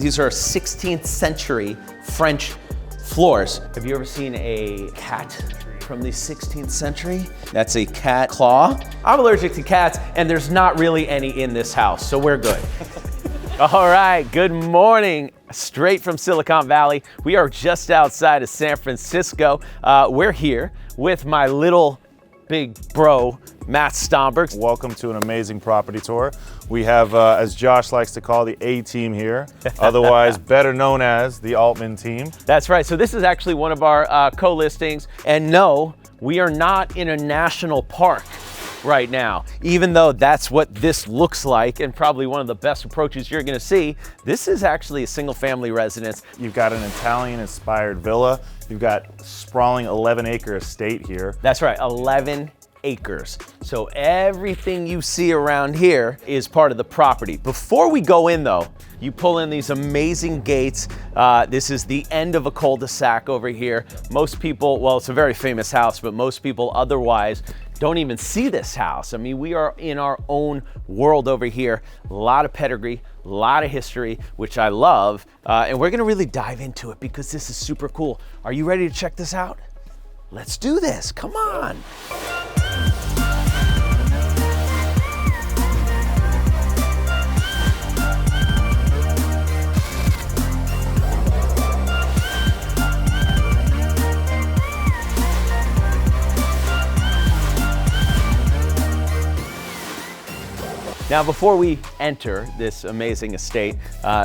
These are 16th century French floors. Have you ever seen a cat from the 16th century? That's a cat claw. I'm allergic to cats, and there's not really any in this house, so we're good. All right, good morning. Straight from Silicon Valley. We are just outside of San Francisco. We're here with my little big bro, Matt Stomberg. Welcome to an amazing property tour. We have, as Josh likes to call, the A-team here, otherwise better known as the Altman team. That's right, so this is actually one of our co-listings. And no, we are not in a national park right now, even though that's what this looks like and probably one of the best approaches you're gonna see. This is actually a single family residence. You've got an Italian-inspired villa. You've got sprawling 11-acre estate here. That's right, 11 acres. So everything you see around here is part of the property. Before we go in though, you pull in these amazing gates. This is the end of a cul-de-sac over here. Most people, well, it's a very famous house, but most people otherwise don't even see this house. I mean, we are in our own world over here. A lot of pedigree, a lot of history, which I love. And we're gonna really dive into it because this is super cool. Are you ready to check this out? Let's do this, come on. Now, before we enter this amazing estate,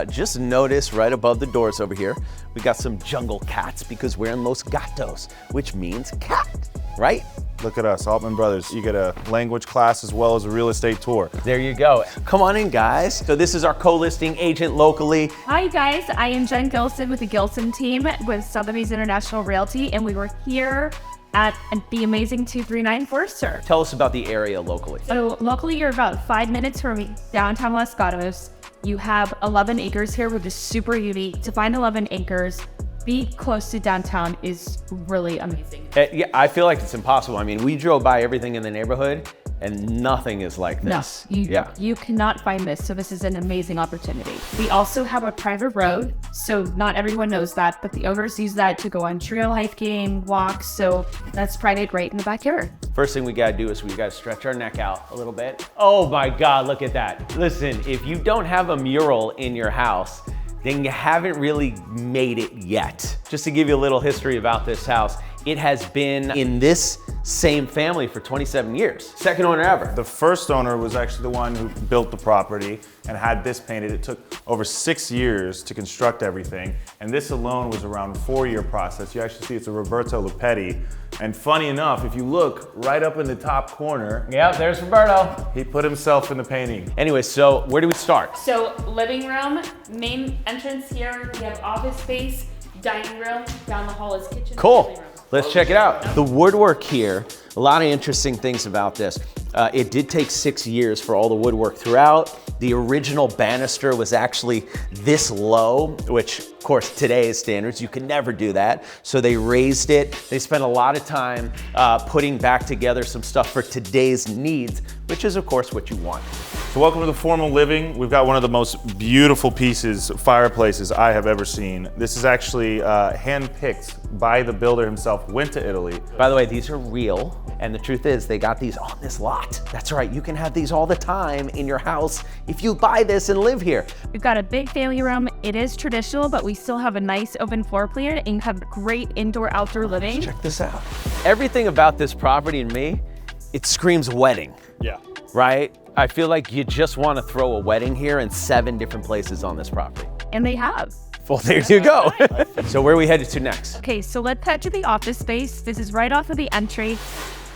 just notice right above the doors over here, we got some jungle cats because we're in Los Gatos, which means cat, right? Look at us, Altman Brothers. You get a language class as well as a real estate tour. There you go. Come on in, guys. So this is our co-listing agent locally. Hi, guys. I am Jen Gilson with the Gilson team with Sotheby's International Realty, and we were here at the amazing 239 Forster. Tell us about the area locally. So locally, you're about 5 minutes from downtown Los Gatos. You have 11 acres here, which is super unique. To find 11 acres, be close to downtown is really amazing. Yeah, I feel like it's impossible. I mean, we drove by everything in the neighborhood and nothing is like this. No, you cannot find this, so this is an amazing opportunity. We also have a private road, so not everyone knows that, but the owners use that to go on trail hiking, walks, so that's private right in the backyard. First thing we gotta do is we gotta stretch our neck out a little bit. Oh my God, look at that. Listen, if you don't have a mural in your house, then you haven't really made it yet. Just to give you a little history about this house, it has been in this same family for 27 years. Second owner ever. The first owner was actually the one who built the property and had this painted. It took over 6 years to construct everything. And this alone was around a 4-year process. You actually see it's a ROBERTO LUPETTI. And funny enough, if you look right up in the top corner, yep, there's Roberto. He put himself in the painting. Anyway, so where do we start? So living room, main entrance here, we have office space, dining room, down the hall is kitchen. Cool. Let's check it out. The woodwork here, a lot of interesting things about this. It did take 6 years for all the woodwork throughout. The original banister was actually this low, which of course today's standards, you can never do that. So they raised it. They spent a lot of time putting back together some stuff for today's needs, which is of course what you want. So welcome to the formal living. We've got one of the most beautiful pieces, fireplaces I have ever seen. This is actually hand-picked by the builder himself, went to Italy. By the way, these are real. And the truth is they got these on this lot. That's right, you can have these all the time in your house if you buy this and live here. We've got a big family room. It is traditional, but we still have a nice open floor plan and have great indoor-outdoor living. Check this out. Everything about this property and me, it screams wedding. Yeah. Right? I feel like you just want to throw a wedding here in 7 different places on this property. And they have. Well, there you go. So where are we headed to next? Okay, so let's head to the office space. This is right off of the entry.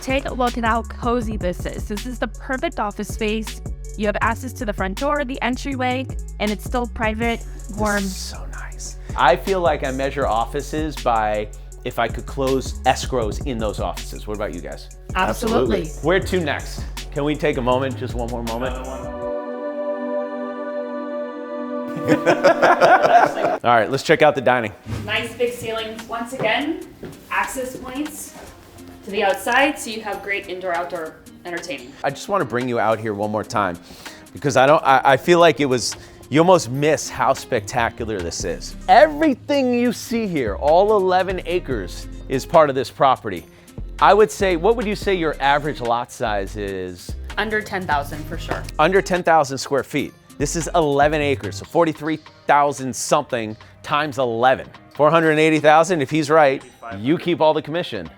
Take a look at how cozy this is. This is the perfect office space. You have access to the front door, the entryway, and it's still private, warm. This is so nice. I feel like I measure offices by if I could close escrows in those offices. What about you guys? Absolutely. Where to next? Can we take a moment, just one more moment? All right, let's check out the dining. Nice big ceiling. Once again, access points to the outside, so you have great indoor-outdoor entertaining. I just want to bring you out here one more time because I feel like it was you almost miss how spectacular this is. Everything you see here, all 11 acres, is part of this property. I would say, what would you say your average lot size is? Under 10,000 for sure. Under 10,000 square feet. This is 11 acres, so 43,000 something times 11. 480,000, if he's right, you keep all the commission.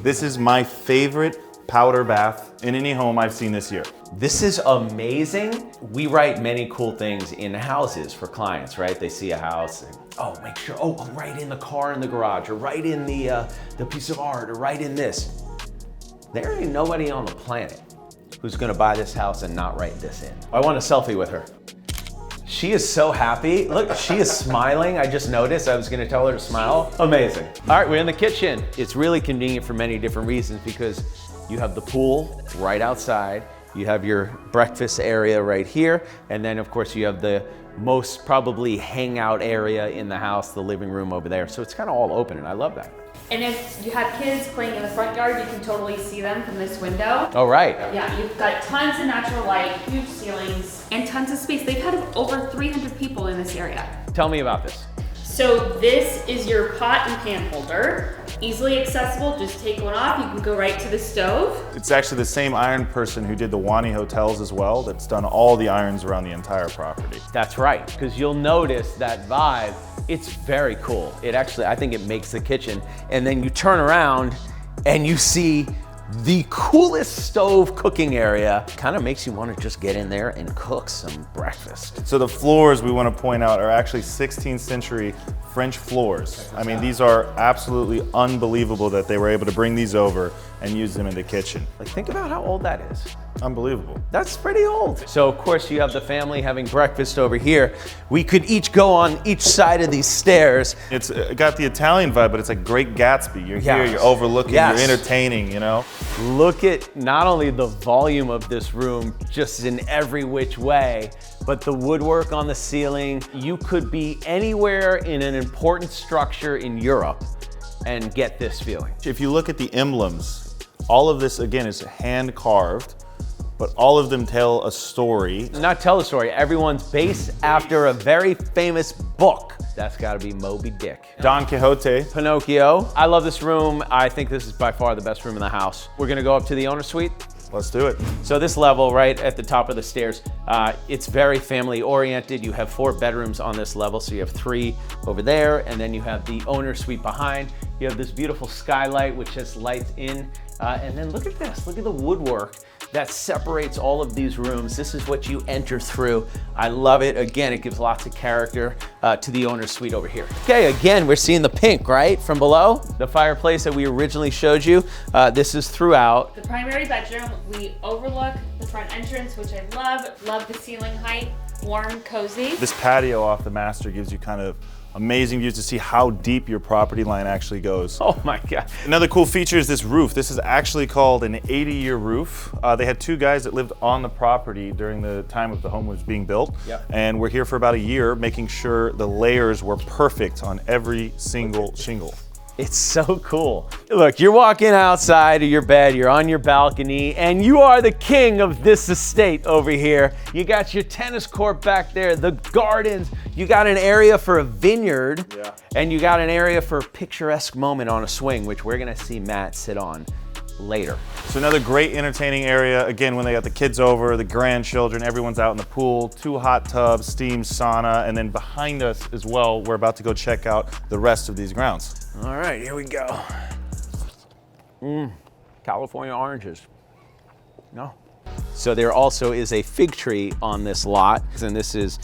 This is my favorite powder bath in any home I've seen this year. This is amazing. We write many cool things in houses for clients, right? They see a house and, oh, make sure, right in the car in the garage, or right in the piece of art, or right in this. There ain't nobody on the planet who's gonna buy this house and not write this in. I want a selfie with her. She is so happy. Look, she is smiling. I just noticed. I was gonna tell her to smile. Amazing. All right, we're in the kitchen. It's really convenient for many different reasons because you have the pool right outside. You have your breakfast area right here. And then of course you have the most probably hangout area in the house, the living room over there. So it's kind of all open and I love that. And if you have kids playing in the front yard, you can totally see them from this window. Oh, right. Yeah, you've got tons of natural light, huge ceilings, and tons of space. They've had over 300 people in this area. Tell me about this. So this is your pot and pan holder. Easily accessible, just take one off. You can go right to the stove. It's actually the same iron person who did the Wani hotels as well, that's done all the irons around the entire property. That's right, because you'll notice that vibe. It's very cool. It actually, I think it makes the kitchen. And then you turn around and you see the coolest stove cooking area. Kind of makes you want to just get in there and cook some breakfast. So the floors we want to point out are actually 16th century French floors. I mean, these are absolutely unbelievable that they were able to bring these over and use them in the kitchen. Like, think about how old that is. Unbelievable. That's pretty old. So of course you have the family having breakfast over here. We could each go on each side of these stairs. It's got the Italian vibe, but it's like Great Gatsby. You're here, you're overlooking, you're entertaining, you know? Look at not only the volume of this room, just in every which way, but the woodwork on the ceiling. You could be anywhere in an important structure in Europe and get this feeling. If you look at the emblems, all of this, again, is hand carved, but all of them tell a story. Not tell a story, everyone's based after a very famous book. That's gotta be Moby Dick. Don Quixote. Pinocchio. I love this room. I think this is by far the best room in the house. We're gonna go up to the owner suite. Let's do it. So this level right at the top of the stairs, it's very family oriented. You have 4 bedrooms on this level. So you have 3 over there, and then you have the owner suite behind. You have this beautiful skylight, which has lights in. And then look at this, look at the woodwork that separates all of these rooms. This is what you enter through. I love it. Again, it gives lots of character to the owner's suite over here. Okay, again, we're seeing the pink, right, from below. The fireplace that we originally showed you, this is throughout. The primary bedroom, we overlook the front entrance, which I love. Love the ceiling height, warm, cozy. This patio off the master gives you kind of amazing views to see how deep your property line actually goes. Oh my God. Another cool feature is this roof. This is actually called an 80-year roof. They had 2 guys that lived on the property during the time of the home was being built. Yep. And we're here for about a year making sure the layers were perfect on every single shingle. It's so cool. Look, you're walking outside of your bed, you're on your balcony, and you are the king of this estate over here. You got your tennis court back there, the gardens, you got an area for a vineyard, and you got an area for a picturesque moment on a swing, which we're gonna see Matt sit on later. So another great entertaining area. Again, when they got the kids over, the grandchildren, everyone's out in the pool, 2 hot tubs, steam sauna, and then behind us as well, we're about to go check out the rest of these grounds. All right, here we go. California oranges. No. So there also is a fig tree on this lot, and this is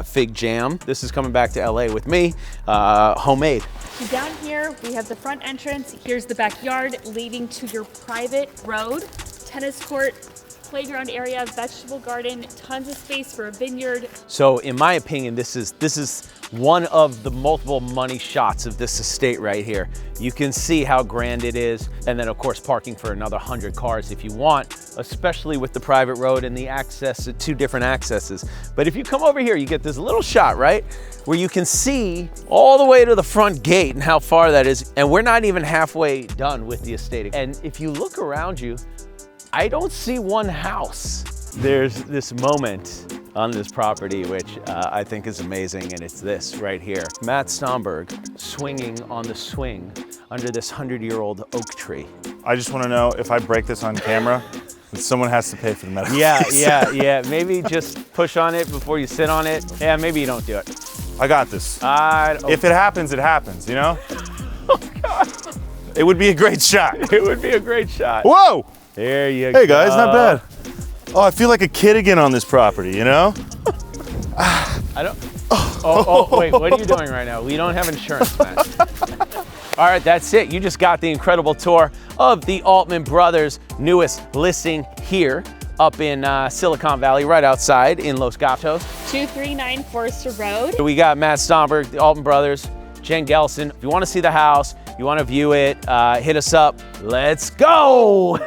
fig jam. This is coming back to LA with me, homemade. So down here, we have the front entrance. Here's the backyard leading to your private road, tennis court, playground area, vegetable garden, tons of space for a vineyard. So in my opinion, this is one of the multiple money shots of this estate right here. You can see how grand it is. And then of course, parking for another 100 cars if you want, especially with the private road and the access to 2 different accesses. But if you come over here, you get this little shot, right? Where you can see all the way to the front gate and how far that is. And we're not even halfway done with the estate. And if you look around you, I don't see one house. There's this moment on this property, which I think is amazing, and it's this right here. Matt Stomberg swinging on the swing under this 100-year-old oak tree. I just want to know if I break this on camera, then someone has to pay for the medical fees. Yeah. Maybe just push on it before you sit on it. Yeah, maybe you don't do it. I got this. If it happens, it happens, you know? Oh, God. It would be a great shot. It would be a great shot. Whoa! There you go. Hey guys, not bad. Oh, I feel like a kid again on this property, you know? I don't. Wait, what are you doing right now? We don't have insurance, man. All right, that's it. You just got the incredible tour of the Altman brothers' newest listing here up in Silicon Valley, right outside in Los Gatos. 239 Forster Road. We got Matt Stomberg, the Altman brothers, Jen Gelson. If you want to see the house, you want to view it, hit us up. Let's go!